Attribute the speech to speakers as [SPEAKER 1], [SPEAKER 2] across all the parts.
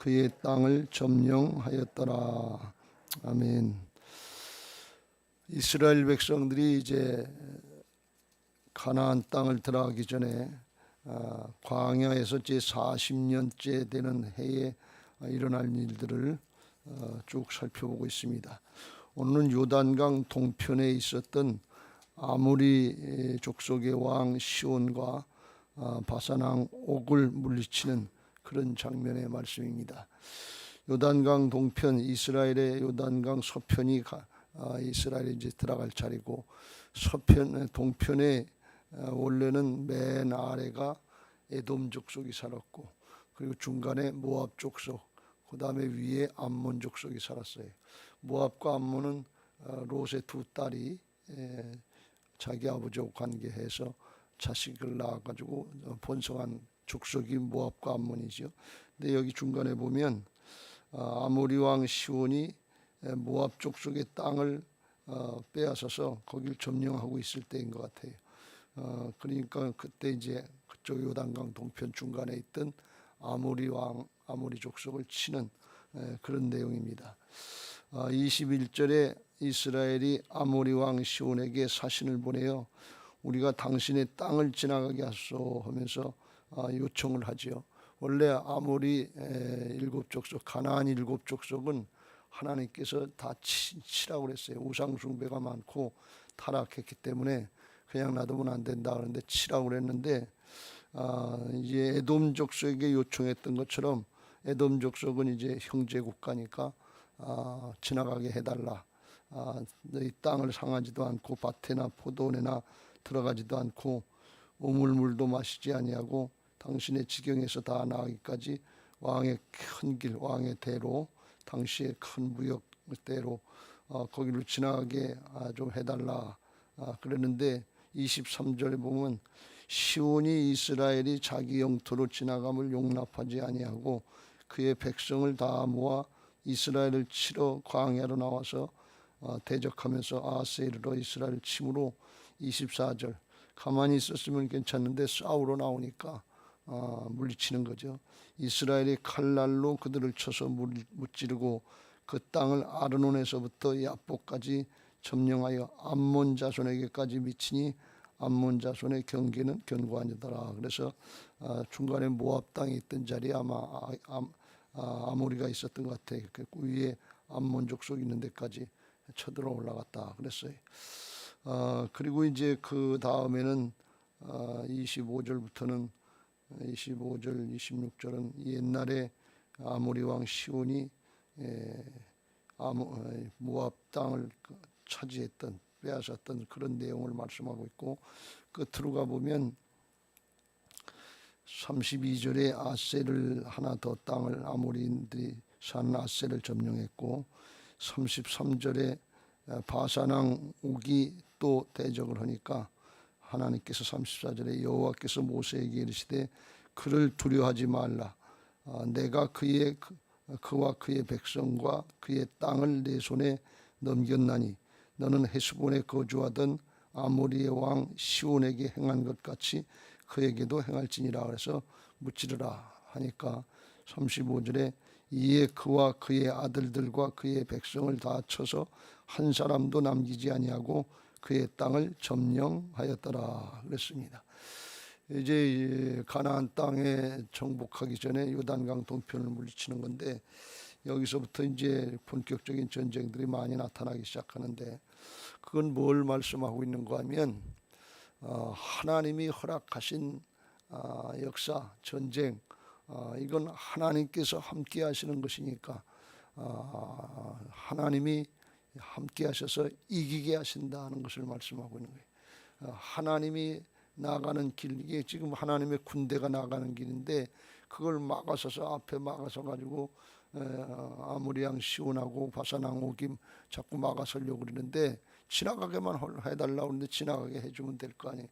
[SPEAKER 1] 그의 땅을 점령하였더라. 아멘. 이스라엘 백성들이 이제 가나안 땅을 들어가기 전에 광야에서 제 40년째 되는 해에 일어날 일들을 쭉 살펴보고 있습니다. 오늘은 요단강 동편에 있었던 아모리 족속의 왕 시온과 바산 왕 옥을 물리치는 그런 장면의 말씀입니다. 요단강 동편, 이스라엘의 요단강 서편이 이스라엘이 이제 들어갈 차례고, 서편 동편에 원래는 맨 아래가 에돔 족속이 살았고, 그리고 중간에 모압 족속, 그 다음에 위에 암몬 족속이 살았어요. 모압과 암몬은 롯의 두 딸이 자기 아버지와 관계해서 자식을 낳아가지고 번성한 족속이 모압과 암몬이죠. 근데 여기 중간에 보면 아모리 왕 시온이 모압 족속의 땅을 빼앗아서 거기를 점령하고 있을 때인 것 같아요. 그러니까 그때 이제 그쪽 요단강 동편 중간에 있던 아모리 족속을 치는 그런 내용입니다. 21절에 이스라엘이 아모리 왕 시온에게 사신을 보내어 우리가 당신의 땅을 지나가게 하소서 하면서 요청을 하지요. 원래 아모리 일곱 족속, 가나안 일곱 족속은 하나님께서 다 치라고 그랬어요. 우상 숭배가 많고 타락했기 때문에 그냥 놔두면 안 된다 그런데 치라고 그랬는데, 이제 에돔 족속에게 요청했던 것처럼 에돔 족속은 이제 형제 국가니까 지나가게 해달라. 너희 땅을 상하지도 않고 밭에나 포도원에나 들어가지도 않고 우물물도 마시지 아니하고 당신의 지경에서 다 나가기까지 왕의 큰 길, 왕의 대로, 당시의 큰 무역대로 거기를 지나가게 좀 해달라 그랬는데, 23절에 보면 시온이 이스라엘이 자기 영토로 지나감을 용납하지 아니하고 그의 백성을 다 모아 이스라엘을 치러 광야로 나와서 대적하면서 아세르로 이스라엘을 치므로, 24절 가만히 있었으면 괜찮은데 싸우러 나오니까 물리치는 거죠. 이스라엘이 칼날로 그들을 쳐서 무찌르고 그 땅을 아르논에서부터 야복까지 점령하여 암몬 자손에게까지 미치니 암몬 자손의 경계는 견고하니더라. 그래서 중간에 모압 땅에 있던 자리에 아마 아모리가 있었던 것 같아요. 그 위에 암몬 족속 있는 데까지 쳐들어 올라갔다 그랬어요. 그리고 이제 그 다음에는 25절부터는 25절, 26절은 옛날에 아모리 왕 시온이 모압 땅을 차지했던, 빼앗았던 그런 내용을 말씀하고 있고, 끝으로 가보면 32절에 아셀을 하나 더 땅을 아모리인들이 사는 아셀을 점령했고, 33절에 바산 왕 옥이 또 대적을 하니까 하나님께서 34절에 여호와께서 모세에게 이르시되 그를 두려워하지 말라. 내가 그와 그의 백성과 그의 땅을 내 손에 넘겼나니 너는 헤스본에 거주하던 아모리의 왕 시온에게 행한 것 같이 그에게도 행할지니라. 그래서 무찌르라 하니까 35절에 이에 그와 그의 아들들과 그의 백성을 다 쳐서 한 사람도 남기지 아니하고 그의 땅을 점령하였더라 그랬습니다. 이제 가나안 땅에 정복하기 전에 요단강 동편을 물리치는 건데, 여기서부터 이제 본격적인 전쟁들이 많이 나타나기 시작하는데, 그건 뭘 말씀하고 있는가 하면 하나님이 허락하신 역사, 전쟁, 이건 하나님께서 함께 하시는 것이니까 하나님이 함께 하셔서 이기게 하신다는 것을 말씀하고 있는 거예요. 하나님이 나가는 길, 이게 지금 하나님의 군대가 나가는 길인데 그걸 막아서서 앞에 막아서 가지고 아모리 왕 시온하고 바산 왕 옥이 자꾸 막아서려고 그러는데 지나가게만 해달라고 하는데 지나가게 해주면 될 거 아니에요.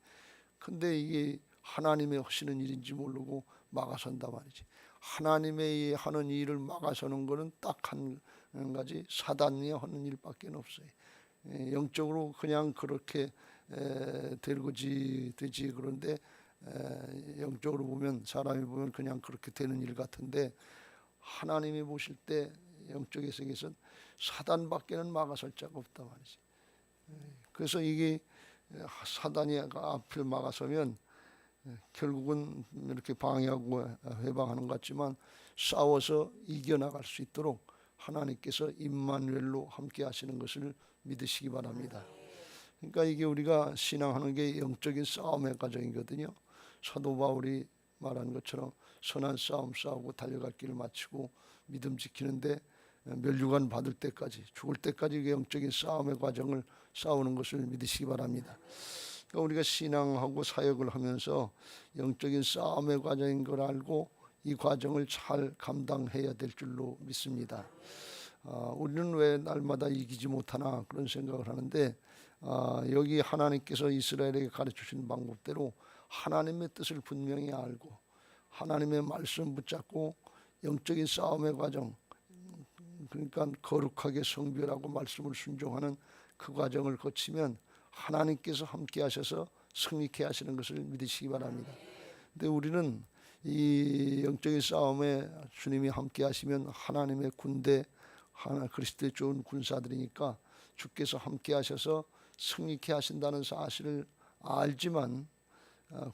[SPEAKER 1] 근데 이게 하나님의 하시는 일인지 모르고 막아선다 말이지. 하나님의 하는 일을 막아서는 거는 딱 한 가지, 사단이 하는 일밖에 없어요. 영적으로 그냥 그렇게 되지. 그런데 영적으로 보면, 사람이 보면 그냥 그렇게 되는 일 같은데, 하나님이 보실 때 영적인 세계에서는 사단밖에는 막아설 자가 없다 말이지. 그래서 이게 사단이 앞을 막아서면 결국은 이렇게 방해하고 해방하는 것 같지만 싸워서 이겨나갈 수 있도록 하나님께서 임마누엘로 함께 하시는 것을 믿으시기 바랍니다. 그러니까 이게 우리가 신앙하는 게 영적인 싸움의 과정이거든요. 사도 바울이 말한 것처럼 선한 싸움 싸우고 달려갈 길을 마치고 믿음 지키는데 멸류관 받을 때까지, 죽을 때까지 영적인 싸움의 과정을 싸우는 것을 믿으시기 바랍니다. 그러니까 우리가 신앙하고 사역을 하면서 영적인 싸움의 과정인 걸 알고 이 과정을 잘 감당해야 될 줄로 믿습니다. 우리는 왜 날마다 이기지 못하나 그런 생각을 하는데, 여기 하나님께서 이스라엘에게 가르치신 방법대로 하나님의 뜻을 분명히 알고 하나님의 말씀 붙잡고 영적인 싸움의 과정, 그러니까 거룩하게 성별하고 말씀을 순종하는 그 과정을 거치면 하나님께서 함께 하셔서 승리케 하시는 것을 믿으시기 바랍니다. 근데 우리는 이 영적인 싸움에 주님이 함께 하시면 하나님의 군대, 그리스도의 좋은 군사들이니까 주께서 함께 하셔서 승리케 하신다는 사실을 알지만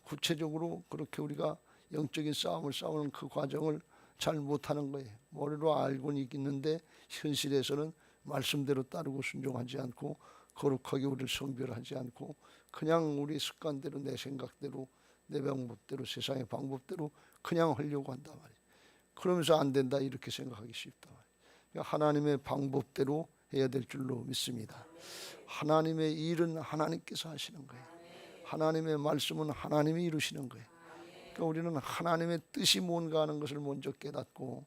[SPEAKER 1] 구체적으로 그렇게 우리가 영적인 싸움을 싸우는 그 과정을 잘 못하는 거예요. 머리로 알고는 있는데 현실에서는 말씀대로 따르고 순종하지 않고 거룩하게 우리를 성별하지 않고 그냥 우리 습관대로 내 생각대로 내 방법대로 세상의 방법대로 그냥 하려고 한단 말이에요. 그러면서 안 된다 이렇게 생각하기 쉽단 말이에요. 그러니까 하나님의 방법대로 해야 될 줄로 믿습니다. 하나님의 일은 하나님께서 하시는 거예요. 하나님의 말씀은 하나님이 이루시는 거예요. 그러니까 우리는 하나님의 뜻이 뭔가 하는 것을 먼저 깨닫고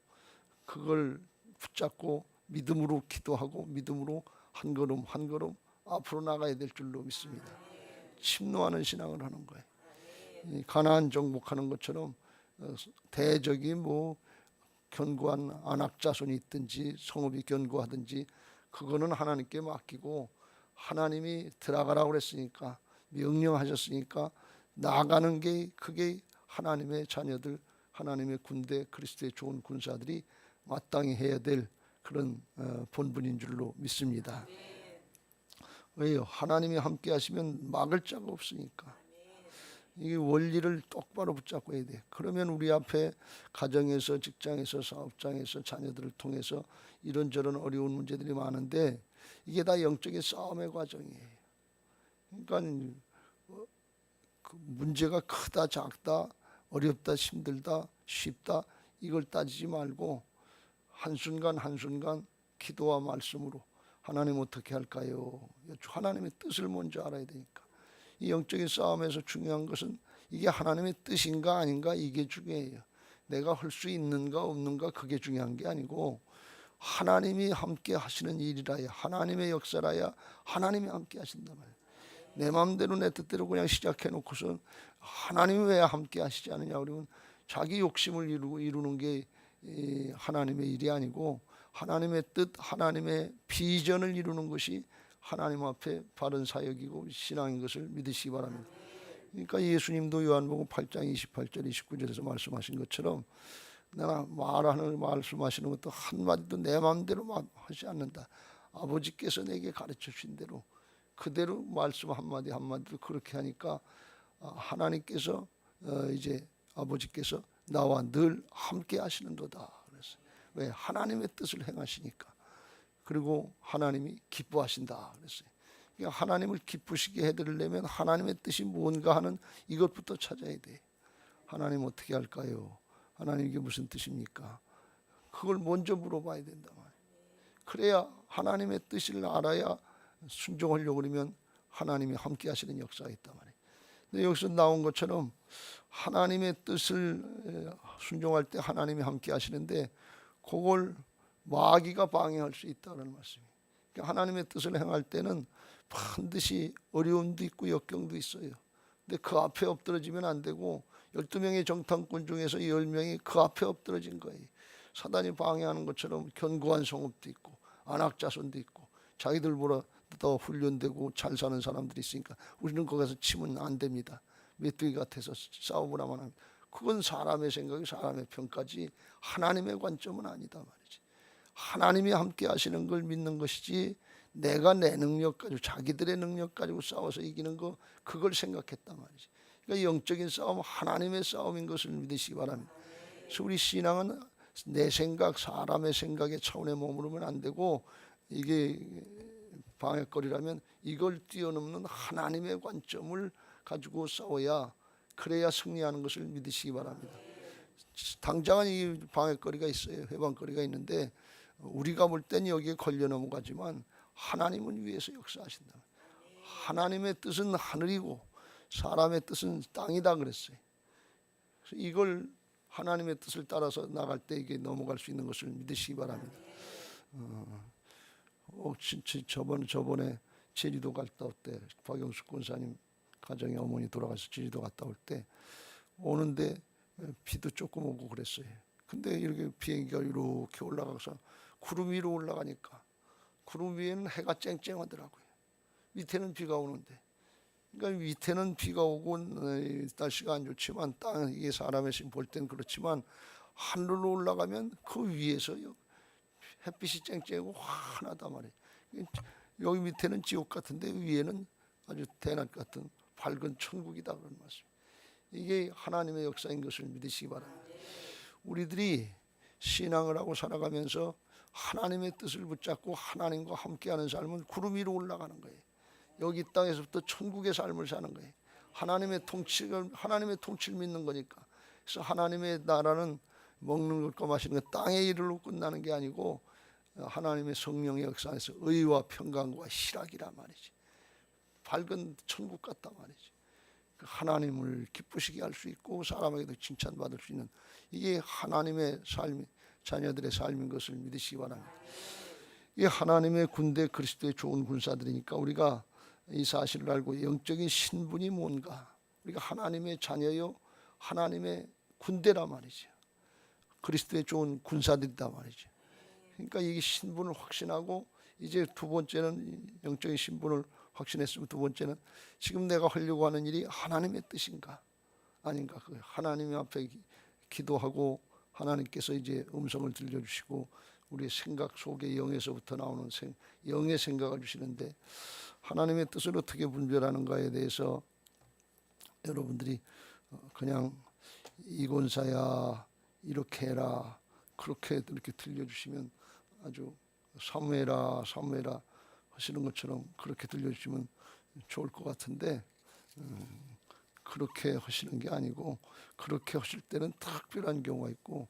[SPEAKER 1] 그걸 붙잡고 믿음으로 기도하고 믿음으로 한 걸음 한 걸음 앞으로 나가야 될 줄로 믿습니다. 침노하는 신앙을 하는 거예요. 가나안 정복하는 것처럼 대적이 뭐 견고한 안악자손이 있든지 성읍이 견고하든지 그거는 하나님께 맡기고 하나님이 들어가라고 그랬으니까 명령하셨으니까 나가는 게 그게 하나님의 자녀들, 하나님의 군대, 그리스도의 좋은 군사들이 마땅히 해야 될 그런 본분인 줄로 믿습니다. 왜요? 하나님이 함께 하시면 막을 자가 없으니까. 이 원리를 똑바로 붙잡고 해야 돼. 그러면 우리 앞에 가정에서, 직장에서, 사업장에서, 자녀들을 통해서 이런저런 어려운 문제들이 많은데 이게 다 영적인 싸움의 과정이에요. 그러니까 그 문제가 크다, 작다, 어렵다, 힘들다, 쉽다 이걸 따지지 말고 한순간 한순간 기도와 말씀으로 하나님 어떻게 할까요? 하나님의 뜻을 먼저 알아야 되니까. 이 영적인 싸움에서 중요한 것은 이게 하나님의 뜻인가 아닌가 이게 중요해요. 내가 할 수 있는가 없는가 그게 중요한 게 아니고 하나님이 함께 하시는 일이라야, 하나님의 역사라야 하나님이 함께 하신단 말이에요. 내 마음대로 내 뜻대로 그냥 시작해 놓고선 하나님이 왜 함께 하시지 않느냐 그러면 자기 욕심을 이루는 게 하나님의 일이 아니고 하나님의 뜻, 하나님의 비전을 이루는 것이 하나님 앞에 바른 사역이고 신앙인 것을 믿으시기 바랍니다. 그러니까 예수님도 요한복음 8장 28절 29절에서 말씀하신 것처럼 내가 말씀하시는 것도 한마디도 내 마음대로 하지 않는다. 아버지께서 내게 가르쳐 주신 대로 그대로 말씀 한마디 한마디로 그렇게 하니까 하나님께서 이제 아버지께서 나와 늘 함께 하시는도다. 그래서 왜 하나님의 뜻을 행하시니까. 그리고 하나님이 기뻐하신다 그랬어요. 그러니까 하나님을 기쁘시게 해드리려면 하나님의 뜻이 뭔가 하는 이것부터 찾아야 돼. 하나님 어떻게 할까요? 하나님 이게 무슨 뜻입니까? 그걸 먼저 물어봐야 된다 말이에요. 그래야 하나님의 뜻을 알아야 순종하려고 그러면 하나님이 함께 하시는 역사가 있단 말이에요. 근데 여기서 나온 것처럼 하나님의 뜻을 순종할 때 하나님이 함께 하시는데 그걸 마귀가 방해할 수 있다는 말씀이에요. 그러니까 하나님의 뜻을 행할 때는 반드시 어려움도 있고 역경도 있어요. 근데 그 앞에 엎드러지면 안 되고 12명의 정탐꾼 중에서 10명이 그 앞에 엎드러진 거예요. 사단이 방해하는 것처럼 견고한 성읍도 있고 안악자손도 있고 자기들보다 더 훈련되고 잘 사는 사람들이 있으니까 우리는 거기서 치면 안 됩니다. 메뚜기 같아서 싸움을 하면 합니다. 그건 사람의 생각이 사람의 평가지 하나님의 관점은 아니다 말이지. 하나님이 함께 하시는 걸 믿는 것이지 내가 내 능력 가지고 자기들의 능력 가지고 싸워서 이기는 거 그걸 생각했단 말이지. 그러니까 영적인 싸움 하나님의 싸움인 것을 믿으시기 바랍니다. 그래서 우리 신앙은 내 생각 사람의 생각의 차원에 머무르면 안 되고 이게 방해거리라면 이걸 뛰어넘는 하나님의 관점을 가지고 싸워야 그래야 승리하는 것을 믿으시기 바랍니다. 당장은 이 방해거리가 있어요. 해방거리가 있는데 우리가 볼 땐 여기에 걸려 넘어가지만 하나님은 위에서 역사하신다. 하나님의 뜻은 하늘이고 사람의 뜻은 땅이다 그랬어요. 그래서 이걸 하나님의 뜻을 따라서 나갈 때 이게 넘어갈 수 있는 것을 믿으시기 바랍니다. 저번에 제주도 갔다 올 때 박영숙 권사님 가정의 어머니 돌아가서 제주도 갔다 올 때 오는데 비도 조금 오고 그랬어요. 근데 이렇게 비행기가 이렇게 올라가서 구름 위로 올라가니까 구름 위에는 해가 쨍쨍하더라고요. 밑에는 비가 오는데, 그러니까 밑에는 비가 오고 날씨가 안 좋지만 땅 이게 사람의 심 볼 땐 그렇지만 하늘로 올라가면 그 위에서 햇빛이 쨍쨍하고 환하단 말이에요. 여기 밑에는 지옥 같은데 위에는 아주 대낮 같은 밝은 천국이다 그런 말씀. 이게 하나님의 역사인 것을 믿으시기 바랍니다. 우리들이 신앙을 하고 살아가면서 하나님의 뜻을 붙잡고 하나님과 함께하는 삶은 구름 위로 올라가는 거예요. 여기 땅에서부터 천국의 삶을 사는 거예요. 하나님의 통치를 믿는 거니까. 그래서 하나님의 나라는 먹는 것과 마시는 것 땅의 일로 끝나는 게 아니고 하나님의 성령의 역사 안에서 의와 평강과 희락이란 말이지. 밝은 천국 같단 말이지. 하나님을 기쁘시게 할 수 있고 사람에게도 칭찬받을 수 있는 이게 하나님의 삶, 자녀들의 삶인 것을 믿으시기 바랍니다. 이 하나님의 군대 그리스도의 좋은 군사들이니까 우리가 이 사실을 알고 영적인 신분이 뭔가, 우리가 하나님의 자녀요 하나님의 군대란 말이죠. 그리스도의 좋은 군사들이다 말이죠. 그러니까 이 신분을 확신하고 이제 두 번째는 영적인 신분을 확신했으면 두 번째는 지금 내가 하려고 하는 일이 하나님의 뜻인가 아닌가, 그 하나님 앞에 기도하고 하나님께서 이제 음성을 들려주시고 우리의 생각 속에 영에서부터 나오는 영의 생각을 주시는데 하나님의 뜻을 어떻게 분별하는가에 대해서 여러분들이 그냥 이권사야 이렇게 해라 그렇게 이렇게 들려주시면 아주 사무해라 하시는 것처럼 그렇게 들려주시면 좋을 것 같은데 그렇게 하시는 게 아니고 그렇게 하실 때는 특별한 경우가 있고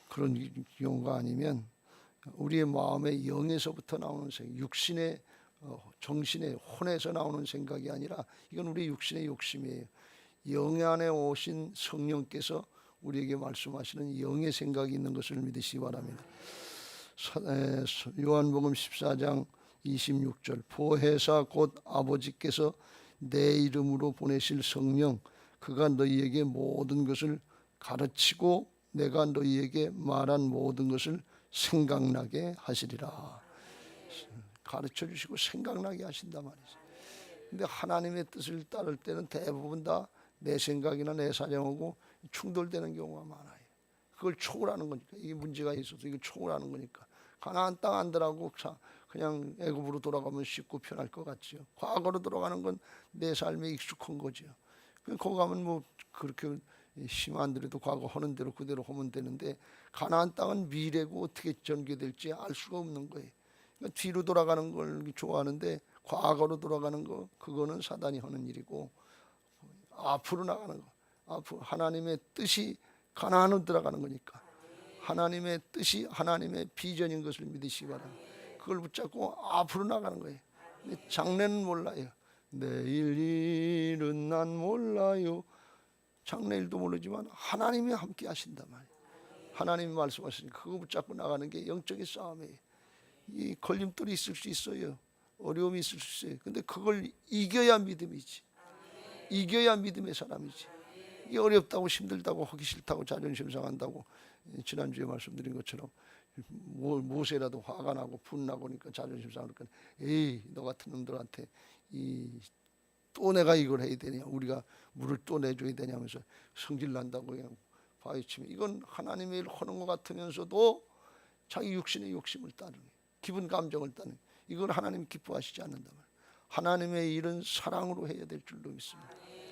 [SPEAKER 1] 그런 경우가 아니면 우리의 마음의 영에서부터 나오는 생각, 육신의 정신의 혼에서 나오는 생각이 아니라 이건 우리 육신의 욕심이에요. 영 안에 오신 성령께서 우리에게 말씀하시는 영의 생각이 있는 것을 믿으시기 바랍니다. 요한복음 14장 26절 보혜사 곧 아버지께서 내 이름으로 보내실 성령 그가 너희에게 모든 것을 가르치고 내가 너희에게 말한 모든 것을 생각나게 하시리라. 가르쳐 주시고 생각나게 하신단 말이죠. 근데 하나님의 뜻을 따를 때는 대부분 다 내 생각이나 내 사정하고 충돌되는 경우가 많아요. 그걸 초월하는 거니까 이게 문제가 있어서 이걸 초월하는 거니까 가나안 땅 안들하고 그냥 애굽으로 돌아가면 쉽고 편할 것 같지요. 과거로 돌아가는 건 내 삶에 익숙한 거죠. 거기 가면 뭐 그렇게 심한데도 과거 하는 대로 그대로 하면 되는데 가나안 땅은 미래고 어떻게 전개될지 알 수가 없는 거예요. 그러니까 뒤로 돌아가는 걸 좋아하는데 과거로 돌아가는 거 그거는 사단이 하는 일이고 앞으로 나가는 거 앞으로 하나님의 뜻이 가나안으로 들어가는 거니까 하나님의 뜻이 하나님의 비전인 것을 믿으시기 바랍니다. 그걸 붙잡고 앞으로 나가는 거예요. 장래는 몰라요. 내일 일은 난 몰라요. 장래일도 모르지만 하나님이 함께 하신단 말이에요. 하나님이 말씀하시니까 그거 붙잡고 나가는 게 영적인 싸움이에요. 이 걸림돌이 있을 수 있어요. 어려움이 있을 수 있어요. 근데 그걸 이겨야 믿음이지. 이겨야 믿음의 사람이지. 이게 어렵다고 힘들다고 하기 싫다고 자존심 상한다고 지난주에 말씀드린 것처럼 무엇이라도 화가 나고 분나고 그러니까 자존심 상하니까 에이 너 같은 놈들한테 이 또 내가 이걸 해야 되냐, 우리가 물을 또 내줘야 되냐면서 성질 난다고 그냥 파헤치면, 이건 하나님의 일 하는 것 같으면서도 자기 육신의 욕심을 따르는, 기분 감정을 따르는, 이걸 하나님 기뻐하시지 않는다 말이에요. 하나님의 일은 사랑으로 해야 될 줄로 믿습니다.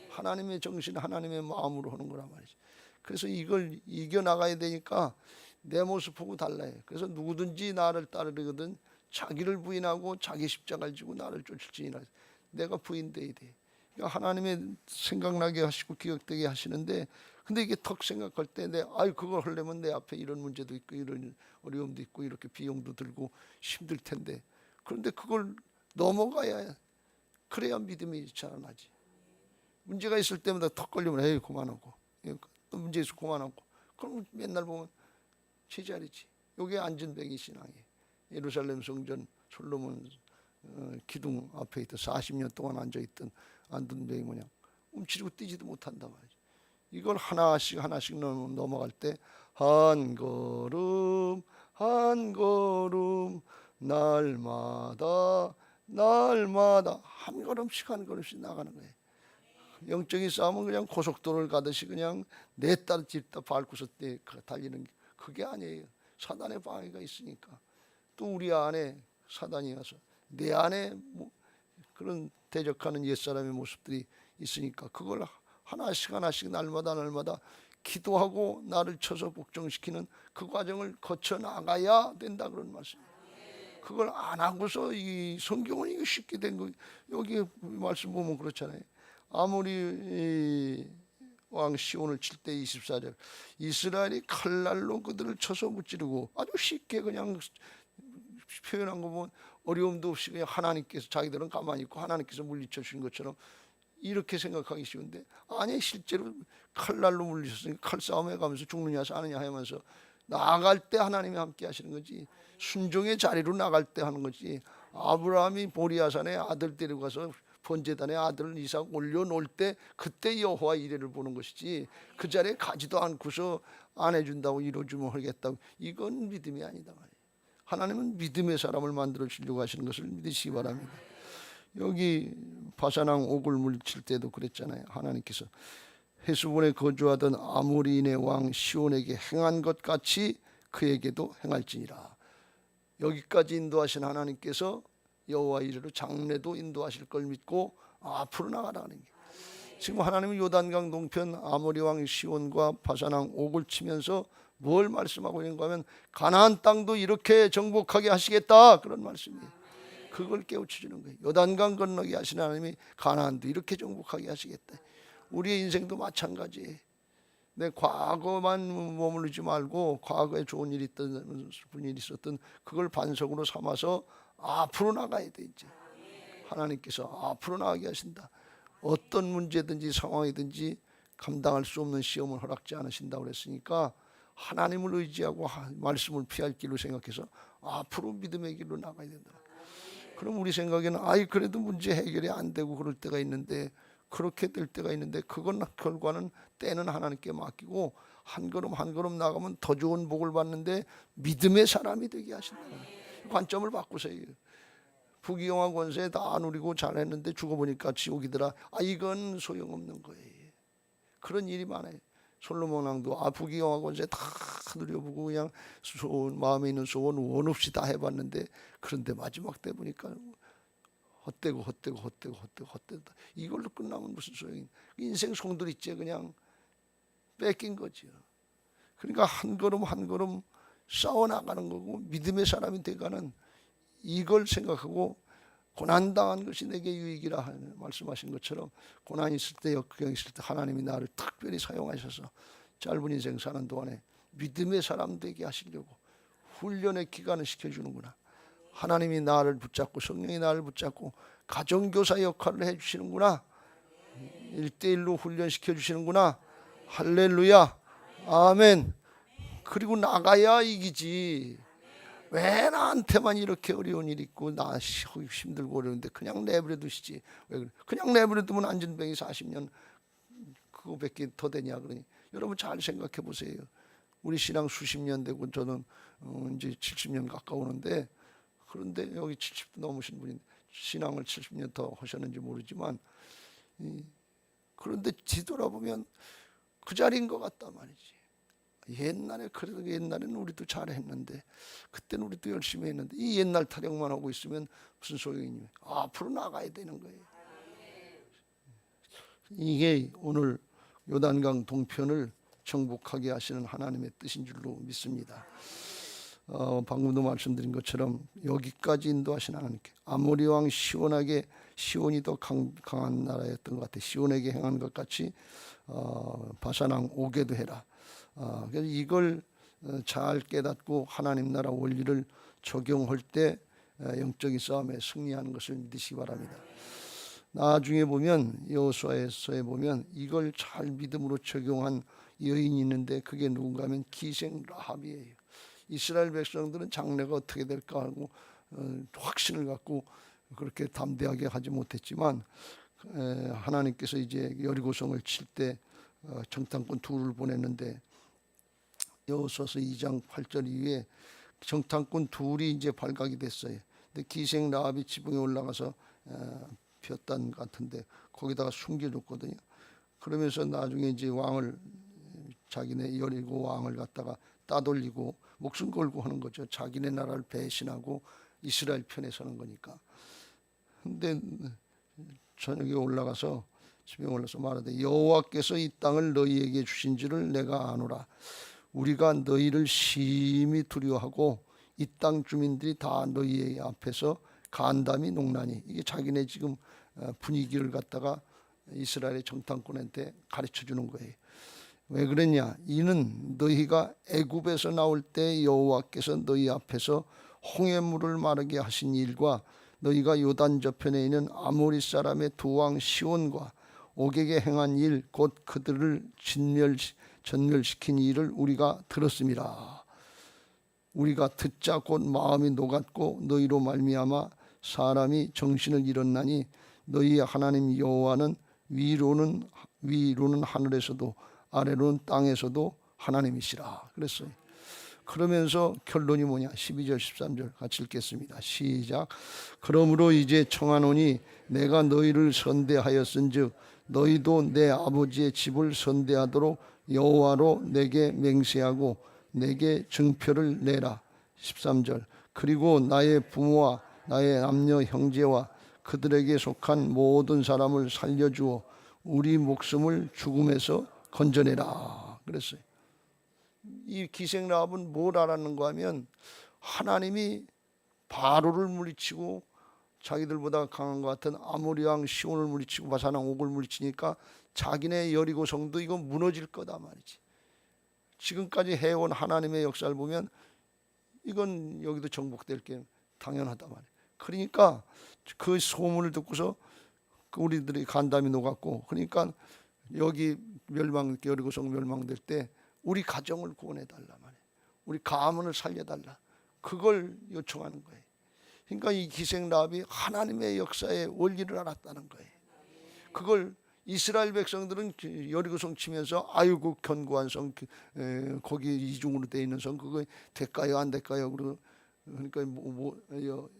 [SPEAKER 1] 하나님의 정신, 하나님의 마음으로 하는 거란 말이죠. 그래서 이걸 이겨나가야 되니까 내 모습 보고 달라요. 그래서 누구든지 나를 따르거든 자기를 부인하고 자기 십자가를 지고 나를 쫓을지니라. 내가 부인돼야 돼. 그러니까 하나님의 생각나게 하시고 기억되게 하시는데, 근데 이게 턱 생각할 때 그걸 하려면 내 앞에 이런 문제도 있고 이런 어려움도 있고 이렇게 비용도 들고 힘들 텐데, 그런데 그걸 넘어가야, 그래야 믿음이 자라나지. 문제가 있을 때마다 턱 걸리면 에이 그만하고, 또 문제 있어 그만하고, 그럼 맨날 보면 제자리지. 요게 안전뱅이 신앙이에요. 예루살렘 성전 솔로몬 기둥 앞에 있던 40년 동안 앉아있던 안전뱅이 모양 움츠리고 뛰지도 못한단 말이죠. 이걸 하나씩 넘어갈 때 한 걸음 한 걸음 날마다 한 걸음씩 나가는 거예요. 영적인 싸움은 그냥 고속도로를 가듯이 그냥 내 딸 집 밟고서 달리는 게 그게 아니에요. 사단의 방해가 있으니까. 또 우리 안에 사단이 와서 내 안에 그런 대적하는 옛사람의 모습들이 있으니까 그걸 하나씩 날마다 기도하고 나를 쳐서 복종시키는 그 과정을 거쳐 나가야 된다, 그런 말씀이에요. 그걸 안 하고서 이 성경은 이게 쉽게 된 거, 여기 말씀 보면 그렇잖아요. 아모리 왕 시온을 칠 때 24절, 이스라엘이 칼날로 그들을 쳐서 무찌르고, 아주 쉽게 그냥 표현한 거 보면 어려움도 없이 그냥 하나님께서, 자기들은 가만히 있고 하나님께서 물리쳐 주신 것처럼 이렇게 생각하기 쉬운데, 아니 실제로 칼날로 물리쳤으니까 칼싸움해 가면서 죽느냐 사느냐 하면서 나아갈 때 하나님이 함께 하시는 거지, 순종의 자리로 나갈 때 하는 거지. 아브라함이 보리아산에 아들 데리고 가서 번제단에 아들을 이삭 올려놓을 때 그때 여호와 이레를 보는 것이지, 그 자리에 가지도 않고서 안 해준다고 이루어주면 하겠다고, 이건 믿음이 아니다 말이에요. 하나님은 믿음의 사람을 만들어 주려고 하시는 것을 믿으시기 바랍니다. 여기 바사랑 옥을 물칠 때도 그랬잖아요. 하나님께서 헤스본에 거주하던 아모리인의 왕 시온에게 행한 것 같이 그에게도 행할지니라. 여기까지 인도하신 하나님께서 여호와 이레로 장래도 인도하실 걸 믿고 앞으로 나가라는 게, 지금 하나님은 요단강 동편 아모리 왕 시온과 바사랑 옥을 치면서 뭘 말씀하고 있는가 하면, 가나안 땅도 이렇게 정복하게 하시겠다, 그런 말씀이에요. 그걸 깨우쳐 주는 거예요. 요단강 건너게 하시는 하나님이 가나안도 이렇게 정복하게 하시겠다. 우리의 인생도 마찬가지예요. 내 과거만 머무르지 말고 과거에 좋은 일이 있던, 슬픈 일이 있었던 그걸 반석으로 삼아서 앞으로 나가야 돼. 이제 하나님께서 앞으로 나가게 하신다. 어떤 문제든지 상황이든지 감당할 수 없는 시험을 허락지 않으신다고 그랬으니까 하나님을 의지하고 말씀을 피할 길로 생각해서 앞으로 믿음의 길로 나가야 된다. 그럼 우리 생각에는 그래도 문제 해결이 안 되고 그럴 때가 있는데, 그렇게 될 때가 있는데, 그건 결과는 때는 하나님께 맡기고 한 걸음 나가면 더 좋은 복을 받는데 믿음의 사람이 되게 하신다. 관점을 바꾸세요. 부귀영화 권세 다 누리고 잘했는데 죽어보니까 지옥이더라. 이건 소용없는 거예요. 그런 일이 많아요. 솔로몬 왕도 부귀영화 권세 다 누려보고 그냥 마음에 있는 소원 원 없이 다 해봤는데, 그런데 마지막 때 보니까 헛되고 이걸로 끝나면 무슨 소용이. 인생 송두리째 그냥 뺏긴 거죠. 그러니까 한 걸음 싸워나가는 거고, 믿음의 사람이 되가는 이걸 생각하고, 고난당한 것이 내게 유익이라 말씀하신 것처럼 고난이 있을 때, 역경이 있을 때 하나님이 나를 특별히 사용하셔서 짧은 인생 사는 동안에 믿음의 사람 되게 하시려고 훈련의 기간을 시켜주는구나. 하나님이 나를 붙잡고 성령이 나를 붙잡고 가정교사 역할을 해주시는구나. 1대1로 훈련시켜 주시는구나. 할렐루야, 아멘. 그리고 나가야 이기지. 왜 나한테만 이렇게 어려운 일이 있고 나 힘들고 어려운데 그냥 내버려 두시지. 왜 그래? 그냥 내버려 두면 안전뱅이 40년 그거밖에 더 되냐 그러니. 여러분 잘 생각해 보세요. 우리 신앙 수십 년 되고 저는 이제 70년 가까우는데, 그런데 여기 70도 넘으신 분이 신앙을 70년 더 하셨는지 모르지만 그런데 뒤돌아보면 그 자리인 것 같단 말이지. 옛날에 그래도 옛날에는 우리도 잘했는데 그때는 우리도 열심히 했는데 이 옛날 타령만 하고 있으면 무슨 소용이니? 앞으로 나가야 되는 거예요. 이게 오늘 요단강 동편을 정복하게 하시는 하나님의 뜻인 줄로 믿습니다. 방금도 말씀드린 것처럼 여기까지 인도하신 하나님께 아모리 왕 시온이 더 강한 나라였던 것 같아. 시온에게 행한 것 같이 바산 왕 오게도 해라. 그래서 이걸 잘 깨닫고 하나님 나라 원리를 적용할 때 영적인 싸움에 승리하는 것을 믿으시기 바랍니다. 나중에 보면 여호수아서에 보면 이걸 잘 믿음으로 적용한 여인이 있는데 그게 누군가 하면 기생 라합이에요. 이스라엘 백성들은 장래가 어떻게 될까 하고 확신을 갖고 그렇게 담대하게 하지 못했지만 하나님께서 이제 여리고성을 칠 때 정탐꾼 둘을 보냈는데 여호수아서 2장 8절 이후에 정탐꾼 둘이 이제 발각이 됐어요. 근데 기생 라합이 지붕에 올라가서 폈단 같은데 거기다가 숨겨줬거든요. 그러면서 나중에 이제 왕을 자기네 여리고 왕을 갖다가 따돌리고 목숨 걸고 하는 거죠. 자기네 나라를 배신하고 이스라엘 편에 서는 거니까. 근데 저녁에 올라가서 지붕에 올라서 말하되 여호와께서 이 땅을 너희에게 주신 줄을 내가 아노라. 우리가 너희를 심히 두려워하고 이 땅 주민들이 다 너희 앞에서 간담이 농나니. 이게 자기네 지금 분위기를 갖다가 이스라엘의 정탐꾼한테 가르쳐 주는 거예요. 왜 그랬냐? 이는 너희가 애굽에서 나올 때 여호와께서 너희 앞에서 홍해물을 마르게 하신 일과 너희가 요단 저편에 있는 아모리 사람의 두 왕 시온과 옥에게 행한 일 곧 그들을 전멸시킨 일을 우리가 들었음이라. 우리가 듣자 곧 마음이 녹았고 너희로 말미암아 사람이 정신을 잃었나니 너희의 하나님 여호와는 위로는 하늘에서도 아래로는 땅에서도 하나님이시라 그랬어요. 그러면서 결론이 뭐냐? 12절 13절 같이 읽겠습니다. 시작. 그러므로 이제 청하노니 내가 너희를 선대하였은즉 너희도 내 아버지의 집을 선대하도록 여호와로 내게 맹세하고 내게 증표를 내라. 13절. 그리고 나의 부모와 나의 남녀 형제와 그들에게 속한 모든 사람을 살려주어 우리 목숨을 죽음에서 건져내라 그랬어요. 이 기생 라합은 뭘 알았는가 하면 하나님이 바로를 물리치고 자기들보다 강한 것 같은 아모리 왕 시온을 물리치고 바산 왕 옥을 물리치니까 자기네 여리고 성도 이거 무너질 거다 말이지. 지금까지 해온 하나님의 역사를 보면 이건 여기도 정복될 게 당연하다 말이야. 그러니까 그 소문을 듣고서 우리들이 간담이 녹았고, 그러니까 여기 여리고성 멸망될 때 우리 가정을 구원해달라 말이야. 우리 가문을 살려달라. 그걸 요청하는 거예요. 그러니까 이 기생 라합이 하나님의 역사의 원리를 알았다는 거예요. 그걸 이스라엘 백성들은 여리고성 치면서 아이고 견고한 성, 거기 이중으로 되어 있는 성 그거 될까요 안 될까요? 그러니까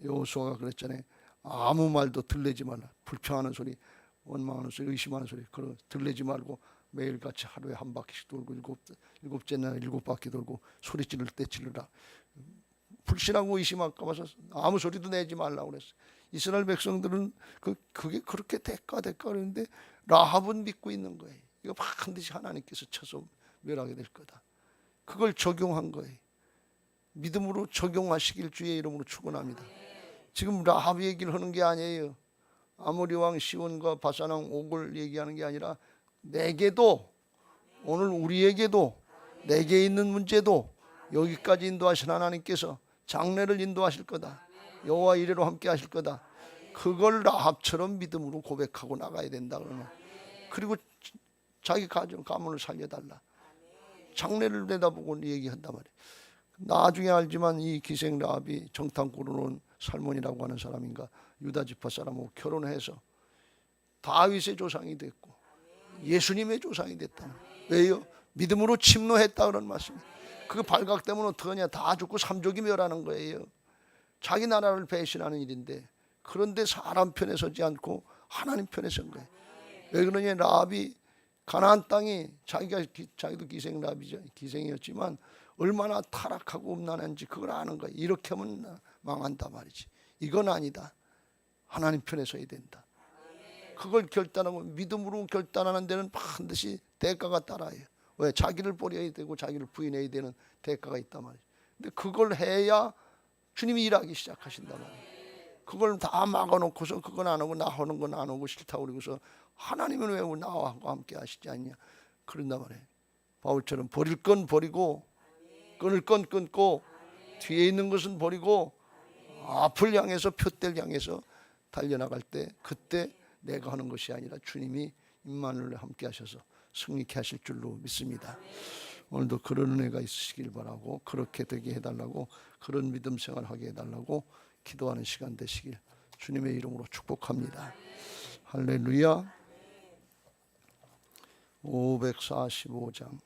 [SPEAKER 1] 여호수아가 그랬잖아요. 아무 말도 들리지 말라. 불평하는 소리, 원망하는 소리, 의심하는 소리 그거 들리지 말고 매일같이 하루에 한 바퀴씩 돌고 일곱째 날 7바퀴 돌고 소리 지를 때 지르라. 불신하고 의심할까 봐서 아무 소리도 내지 말라고 그랬어요. 이스라엘 백성들은 그게 그렇게 될까 그러는데 라합은 믿고 있는 거예요. 이거 반드시 하나님께서 쳐서 멸하게 될 거다. 그걸 적용한 거예요. 믿음으로 적용하시길 주의 이름으로 축원합니다. 지금 라합 얘기를 하는 게 아니에요. 아모리 왕 시온과 바산 왕 옥을 얘기하는 게 아니라 내게도, 오늘 우리에게도, 내게 있는 문제도 여기까지 인도하신 하나님께서 장래를 인도하실 거다. 여호와 이레로 함께 하실 거다. 그걸 라합처럼 믿음으로 고백하고 나가야 된다. 그러면 그리고 자기 가문을 살려달라. 장래를 내다보고 얘기한단 말이에요. 나중에 알지만 이 기생 라합이 정탐꾼으로 온 살몬이라고 하는 사람인가 유다 지파 사람하고 결혼해서 다윗의 조상이 됐고 예수님의 조상이 됐다. 왜요? 믿음으로 침노했다 그런 말씀이에요. 그 발각되면 어떡하냐? 다 죽고 삼족이 멸하는 거예요. 자기 나라를 배신하는 일인데, 그런데 사람 편에 서지 않고 하나님 편에 선 거예요. 왜 그러냐? 라합이 가나안 땅이 자기도 기생이었지만 얼마나 타락하고 음란한지 그걸 아는 거야. 이렇게 하면 망한다 말이지. 이건 아니다. 하나님 편에 서야 된다. 그걸 결단하고 믿음으로 결단하는 데는 반드시 대가가 따라요. 왜? 자기를 버려야 되고 자기를 부인해야 되는 대가가 있단 말이에요. 근데 그걸 해야 주님이 일하기 시작하신단 말이에요. 그걸 다 막아놓고서 그건 안 하고 나 하는 건 안 하고 싫다고 그러고서 하나님은 왜 나와 함께 하시지 않냐 그런단 말이에요. 바울처럼 버릴 건 버리고 끊을 건 끊고 뒤에 있는 것은 버리고 앞을 향해서 표대를 향해서 달려나갈 때 그때 내가 하는 것이 아니라 주님이 임마누엘 함께 하셔서 승리케 하실 줄로 믿습니다. 오늘도 그런 은혜가 있으시길 바라고 그렇게 되게 해달라고 그런 믿음 생활하게 해달라고 기도하는 시간 되시길 주님의 이름으로 축복합니다. 할렐루야. 545장